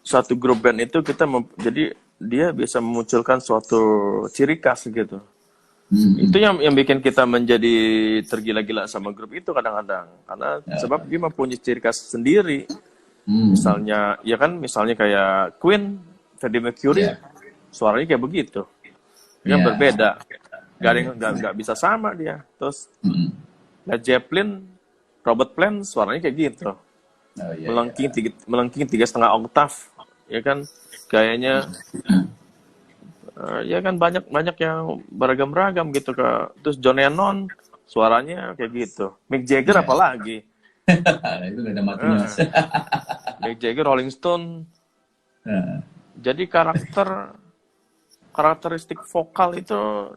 satu grup band itu kita jadi dia bisa memunculkan suatu ciri khas gitu. Itu yang bikin kita menjadi tergila-gila sama grup itu kadang-kadang, karena sebab dia mempunyai ciri khas sendiri. Misalnya kayak Queen, Freddie Mercury, suaranya kayak begitu, yang berbeda, nggak bisa sama dia. Terus Led Zeppelin, Robert Plant, suaranya kayak gitu, melengking 3,5 oktav, ya kan, gayanya. Ya kan banyak yang beragam-ragam gitu terus John Lennon suaranya kayak gitu, Mick Jagger apalagi. Itu gak ada matinya, Mas. Mick Jagger, Rolling Stone. Jadi karakteristik vokal itu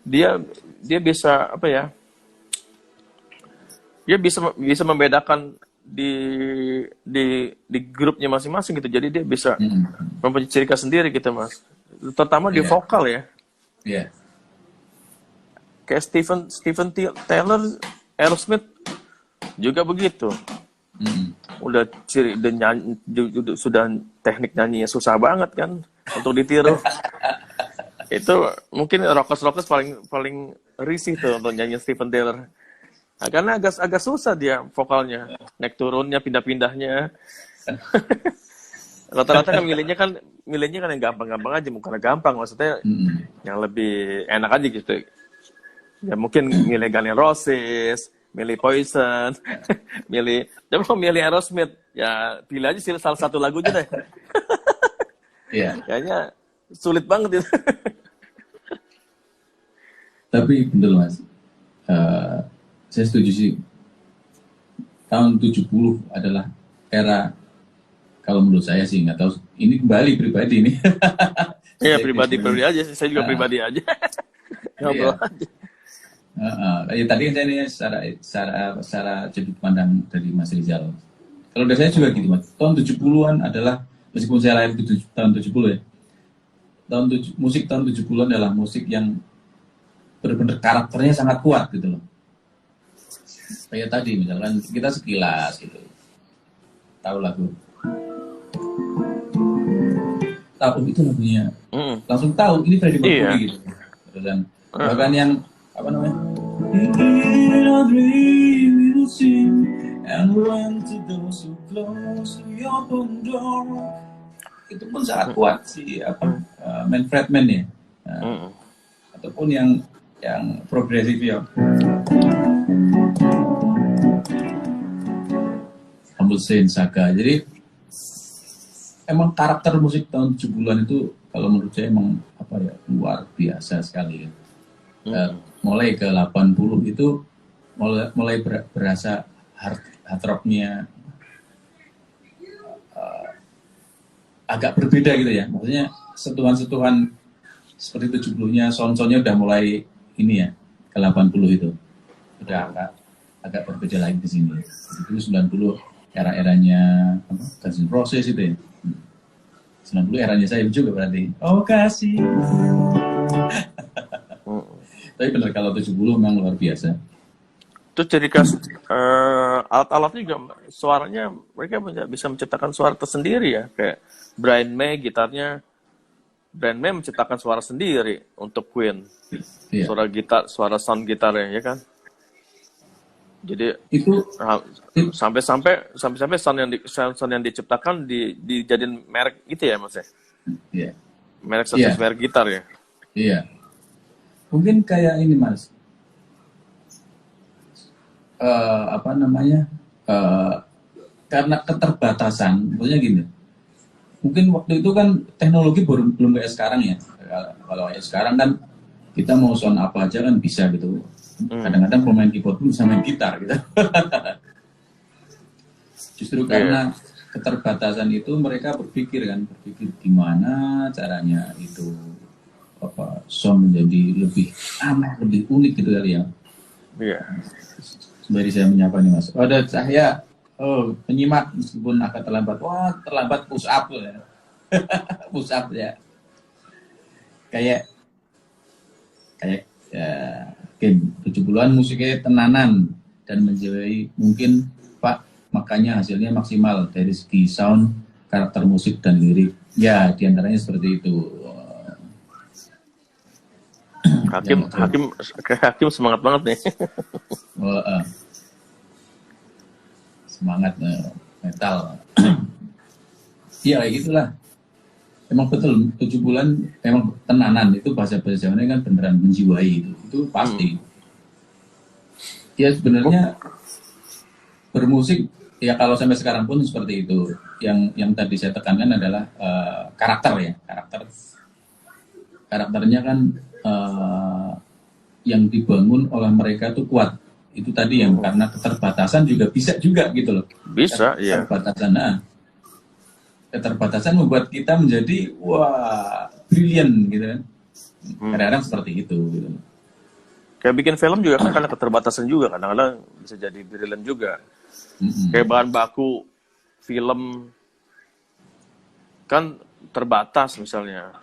dia bisa apa ya? Dia bisa membedakan di grupnya masing-masing gitu. Jadi dia bisa mempunyai ciri khas sendiri gitu, Mas. Terutama di vokal ya. Iya. Kayak Steven Tyler, Aerosmith juga begitu. Udah sudah teknik nyanyinya susah banget kan untuk ditiru. Itu mungkin rockers paling risih tuh untuk nyanyi Steven Tyler. Nah, karena agak susah dia vokalnya, naik turunnya, pindah-pindahnya. Rata-rata kan milihnya kan yang gampang-gampang aja, bukan gampang, maksudnya yang lebih enak aja gitu. Ya mungkin milih Guns N' Roses, milih Poison, milih Aerosmith, ya pilih aja sih salah satu lagunya deh. Iya. Kayaknya sulit banget itu. Tapi betul, Mas. Saya setuju sih. Tahun 70 adalah era, kalau menurut saya sih, nggak tahu, ini kembali pribadi nih. Iya, pribadi aja, saya juga pribadi aja. Ngobrol aja. Tadi kan saya ini secara sudut pandang dari Mas Rizal. Kalau dari saya juga gitu, Mas. Tahun 70-an adalah, meskipun saya lahir di tahun 70 ya, musik tahun 70-an adalah musik yang benar-benar karakternya sangat kuat gitu loh. Kayak tadi misalkan kita sekilas gitu, tahu lagu, tahu itu lagunya, langsung tahu ini Freddie Mercury gitu. Dan bahkan yang apa namanya, itu pun sangat kuat sih, Manfred Mann ya, ataupun yang progresif ya, Rammstein, Saga. Jadi emang karakter musik tahun 70-an itu kalau menurut saya emang luar biasa sekali ya. Mulai ke 80 itu mulai berasa hard rocknya agak berbeda gitu ya. Maksudnya sentuhan-sentuhan seperti 70-nya, sound-soundnya udah mulai ini ya, ke 80 itu udah agak berbeda lagi di sini. Itu 90 era-eranya Guns N' Roses itu ya. 90 eranya saya juga berarti. Oh kasih. Tapi benar kalau 70 memang luar biasa. Terus ciri khas alat-alatnya juga, suaranya mereka bisa menciptakan suara tersendiri ya. Kayak Brian May, gitarnya Brian May menciptakan suara sendiri untuk Queen. Suara gitar, suara sound gitarnya ya kan. Jadi itu sampai sound yang diciptakan dijadiin merek gitu ya, Mas ya. Iya. Merek merek gitar ya. Iya. Mungkin kayak ini, Mas. Karena keterbatasan, maksudnya gini. Mungkin waktu itu kan teknologi belum kayak sekarang ya. Kalau kayak sekarang kan kita mau sound apa aja kan bisa gitu. Kadang-kadang pemain keyboard pun bisa main gitar gitu. Justru karena keterbatasan itu mereka berpikir gimana caranya itu sound menjadi lebih aneh, lebih unik gitu kali ya. Iya. Sembari saya menyapa nih, Mas. Ada Cahya, penyimak meskipun agak terlambat. Wah, terlambat push up ya. Push up ya. Kayak game 70-an musiknya tenanan dan menjiwai mungkin Pak makanya hasilnya maksimal dari segi sound, karakter musik dan lirik. Ya, diantaranya seperti itu. Hakim, Hakim semangat banget nih. Semangat metal. Iya, kayak gitulah. Emang betul 7 bulan emang tenanan, itu bahasa Jawanya kan beneran menjiwai itu pasti. Ya sebenarnya bermusik ya kalau sampai sekarang pun seperti itu. Yang tadi saya tekankan adalah karakternya kan yang dibangun oleh mereka tuh kuat. Itu tadi yang karena keterbatasan juga bisa juga gitu loh. Bisa, iya. Keterbatasan membuat kita menjadi wah brilian gitu kan. Kadang-kadang seperti itu gitu. Kayak bikin film juga kan karena keterbatasan juga, kadang-kadang bisa jadi brilian juga. Kayak bahan baku film kan terbatas misalnya.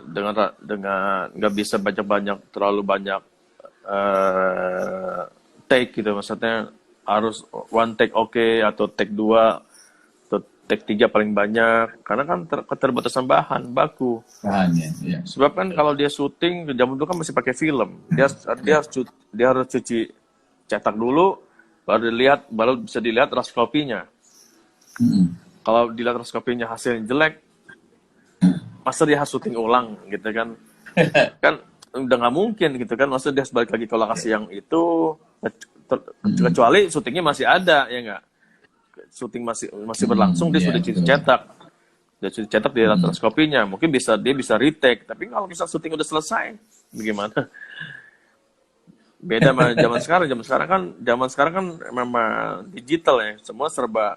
Dengan nggak bisa terlalu banyak take gitu, maksudnya harus one take atau take 2 atau take 3 paling banyak, karena kan keterbatasan bahan baku. Iya. Sebab kan kalau dia syuting zaman dulu kan masih pakai film, dia harus cuci cetak dulu, baru bisa dilihat raskopinya. Kalau dilihat raskopinya hasilnya jelek, masa dia harus syuting ulang gitu kan? Kan udah nggak mungkin gitu kan, masa dia harus balik lagi ke lokasi yang itu, kecuali syutingnya masih ada, ya nggak? Syuting masih berlangsung, dia sudah cuci cetak di laparoskopinya, mungkin dia bisa retake. Tapi kalau misal syuting udah selesai, bagaimana? Beda sama zaman sekarang kan memang digital ya, semua serba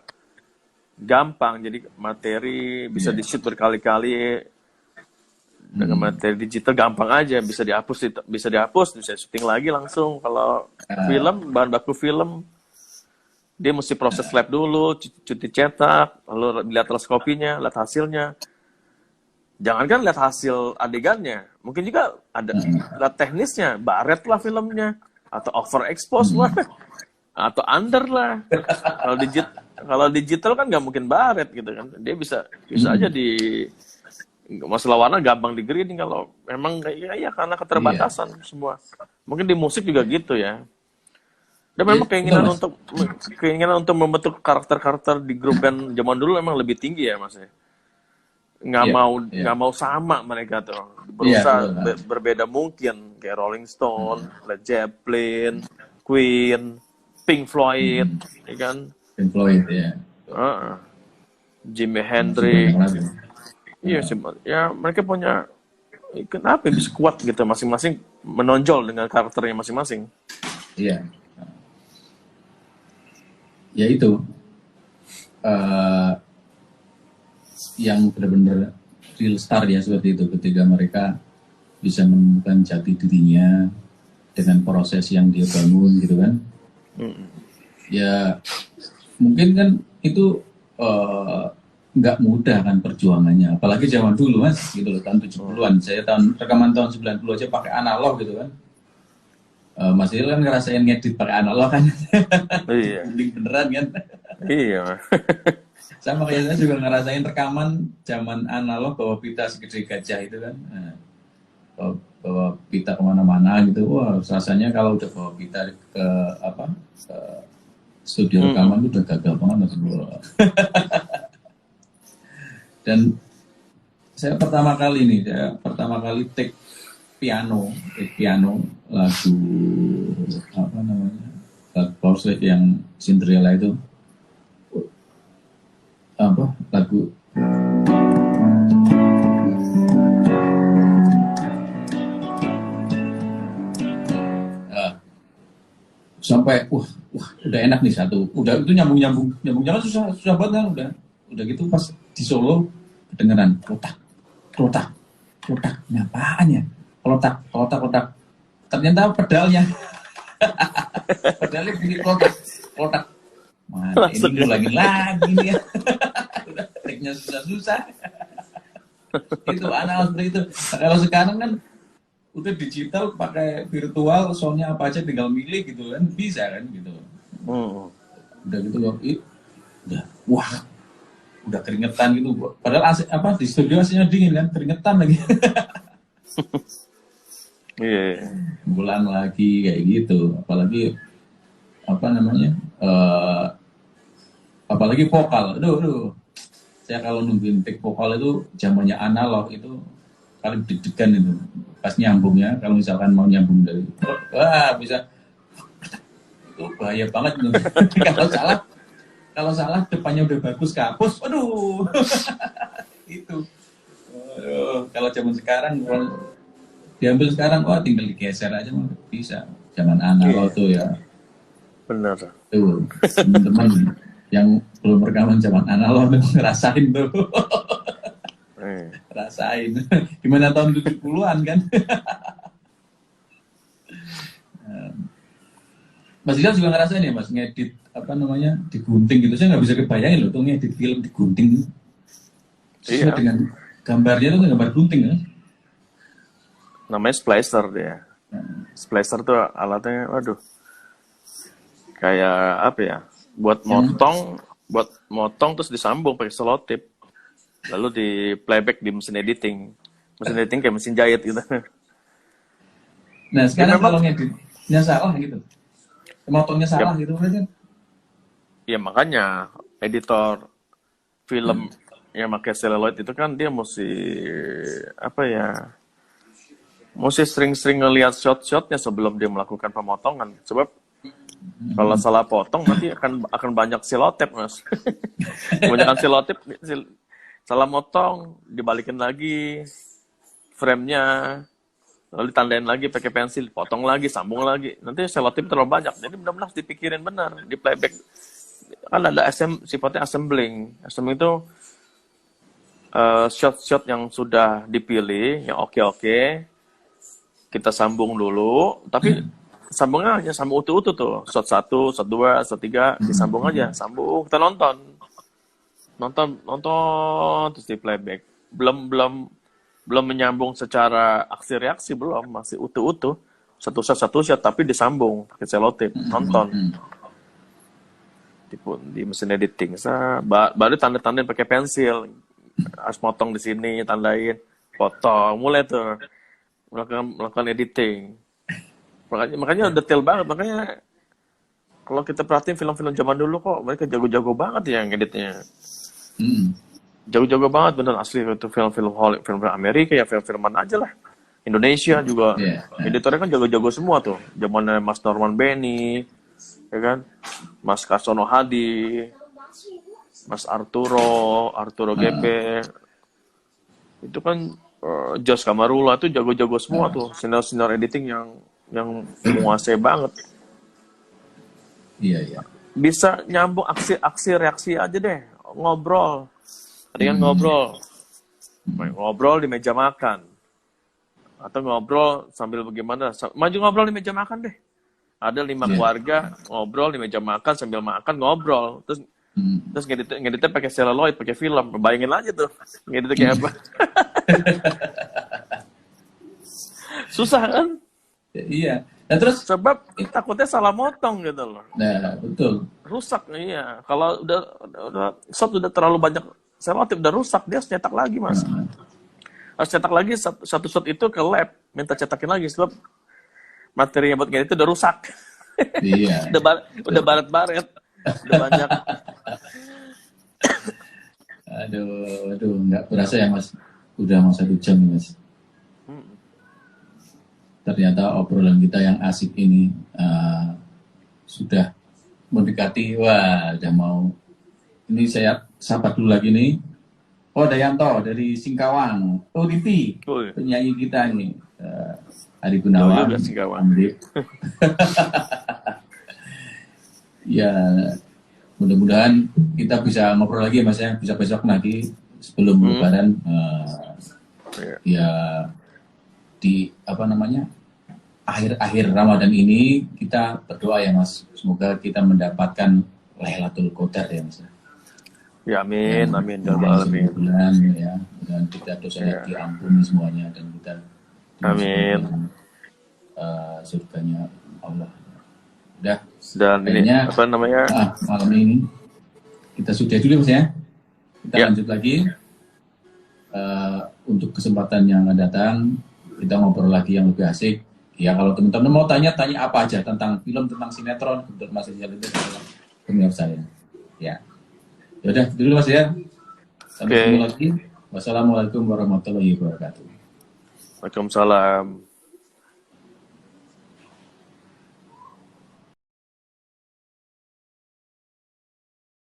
gampang, jadi materi bisa di-shoot berkali-kali dengan materi digital, gampang aja, bisa dihapus, bisa syuting lagi langsung. Kalau film, bahan baku film, dia mesti proses lab dulu, cuci cetak, lalu lihat teleskopinya, lihat hasilnya. Jangankan lihat hasil adegannya, mungkin juga ada lihat teknisnya, baret lah filmnya, atau overexpose lah, atau under lah. Kalau digital kan nggak mungkin baret gitu kan, dia bisa aja masalah warna gampang di grading kalau memang ya karena keterbatasan semua. Mungkin di musik juga gitu ya. Dan memang keinginan untuk membentuk karakter-karakter di grup band zaman dulu memang lebih tinggi ya, Mas. Nggak mau sama mereka tuh. Berusaha berbeda mungkin, kayak Rolling Stone, Led Zeppelin, Queen, Pink Floyd, ya kan? Pink Floyd ya. Jimi Hendrix. Iya sih, ya mereka punya, kenapa bisa kuat gitu, masing-masing menonjol dengan karakternya masing-masing. Iya. Ya itu yang benar-benar real star ya, seperti itu, ketika mereka bisa menemukan jati dirinya dengan proses yang dia bangun gitu kan. Ya mungkin kan itu nggak mudah kan perjuangannya, apalagi zaman dulu Mas gitu loh, tahun 70-an. Saya rekaman tahun 90 aja pakai analog gitu kan. Mas Il kan ngerasain ngedit pakai analog kan. Iya. Beneran kan. Iya. Sama kayak saya juga ngerasain rekaman zaman analog, bawa pita segede gajah itu kan. Bawa pita kemana-mana gitu. Wah, rasanya kalau udah bawa pita ke studio rekaman itu udah gagal banget. Dan saya pertama kali take piano lagu apa namanya, lagu Paul Slade yang Cinderella itu, lagu sampai udah enak nih satu, udah itu nyambung jalan susah banget kan, udah gitu pas di solo kedengeran klotak, apaan ya, klotak, ternyata pedalnya bunyi klotak, mana ini lagi nih ya. Udah triknya susah itu analog seperti itu. Kalau sekarang kan udah digital, pakai virtual, soundnya apa aja tinggal milih gitu kan, bisa kan gitu. udah gitu loh, udah wah, udah keringetan gitu. Padahal AC, apa di studio AC-nya dingin kan, keringetan lagi. Iya. Pulang lagi kayak gitu. Apalagi apa namanya? Apalagi vokal. Aduh. Saya kalau nungguin take vokal itu zamannya analog itu paling deg-degan itu. Pas nyambungnya, kalau misalkan mau nyambung dari wah bisa itu bahaya banget itu. kalau salah depannya udah bagus kapus. Aduh. Itu. Kalau zaman sekarang kalau diambil sekarang wah tinggal digeser aja mah bisa. Zaman analog tuh ya. Benar. Tuh, teman-teman yang belum rekaman zaman analog ngerasain tuh. Rasain. Gimana tahun 70-an kan? Mas Ilham juga ngerasain ya Mas, ngedit apa namanya digunting gitu. Saya nggak bisa kebayangin loh tuh ngedit film digunting. Sesuai dengan gambarnya tuh gambar gunting kan? Namanya splicer dia. Splicer tuh alatnya, waduh, kayak apa ya? Buat motong terus disambung pakai selotip, lalu di playback di mesin editing kayak mesin jahit gitu. Nah sekarang kalau ngeditnya salah gitu, motongnya salah gitu kan? Ya makanya editor film yang pakai celluloid itu kan dia mesti apa ya? Mesti sering-sering ngelihat shot-shotnya sebelum dia melakukan pemotongan. Sebab kalau salah potong nanti akan banyak selotip, Mas. Kebanyakan selotip, salah motong, dibalikin lagi frame-nya, lalu ditandain lagi pakai pensil, potong lagi, sambung lagi. Nanti selotip terlalu banyak. Jadi benar-benar dipikirin benar di playback. Kan ada sifatnya assembling. Assembling itu shot-shot yang sudah dipilih, yang oke-oke, kita sambung dulu, tapi sambungnya hanya sambung utuh-utuh tuh. Shot 1, shot 2, shot 3, disambung aja. Sambung, kita nonton terus di playback. Belum menyambung secara aksi reaksi, belum, masih utuh-utuh. Satu shot, tapi disambung pakai selotip. Nonton. Di mesin editing. Baru tanda-tandain pakai pensil. Harus motong di sini, tandain. Potong, mulai tuh melakukan editing. Makanya detail banget. Makanya kalau kita perhatiin film-film zaman dulu kok mereka jago-jago banget ya ngeditnya. Jago-jago banget bener asli itu film-film Hollywood, film Amerika ya, film-filman aja lah. Indonesia juga. Editornya kan jago-jago semua tuh. Zamannya Mas Norman Benny, ya kan? Mas Karsono Hadi, Mas Arturo GP. Itu kan Josh Kamarula tuh jago-jago semua tuh. Senior editing yang menguasai banget. Iya. Bisa nyambung aksi reaksi aja deh, ngobrol. Tadi kan ngobrol di meja makan, atau ngobrol sambil bagaimana? Maju ngobrol di meja makan deh. Ada 5 keluarga ngobrol di meja makan sambil makan ngobrol. Terus ngeditnya pakai celluloid, pakai film. Bayangin aja tuh ngeditnya kayak apa. Susah kan? Iya. Nah terus sebab takutnya salah motong gitu loh. Nah, betul. Rusak iya. Kalau udah shot udah terlalu banyak selotip udah rusak, dia harus cetak lagi, Mas. Harus cetak lagi satu shot itu ke lab, minta cetakin lagi sebab materi yang buat ngedit itu udah rusak. Iya. udah baret-baret. Udah banyak. Aduh, nggak berasa ya Mas. Udah mau 1 jam nih Mas. Ternyata obrolan kita yang asik ini sudah mendekati, udah mau. Ini saya sapa dulu lagi nih. Oh, Dayanto dari Singkawang. Oh, Titi, penyanyi kita nih. Ari Gunawan. Ya, mudah-mudahan kita bisa ngobrol lagi Mas ya. Bisa besok lagi sebelum Lebaran. Ya, di apa namanya akhir Ramadan ini kita berdoa ya Mas, semoga kita mendapatkan Lailatul Qadar ya Mas. Ya amin. Bulan ya, dan kita dosa diampuni semuanya dan kita amin. Surganya Allah. Udah Dan ini Kayaknya apa namanya? malam ini kita sudah dulu Mas ya. Kita Ya. lanjut lagi. Untuk kesempatan yang akan datang, kita ngobrol lagi yang lebih asik. Ya kalau teman-teman mau tanya apa aja tentang film, tentang sinetron, kebetulan Mas Rizal itu adalah senior saya. Ya. Yaudah, dulu Mas ya. Sampai Oke. ketemu lagi. Wassalamualaikum warahmatullahi wabarakatuh. Waalaikumsalam.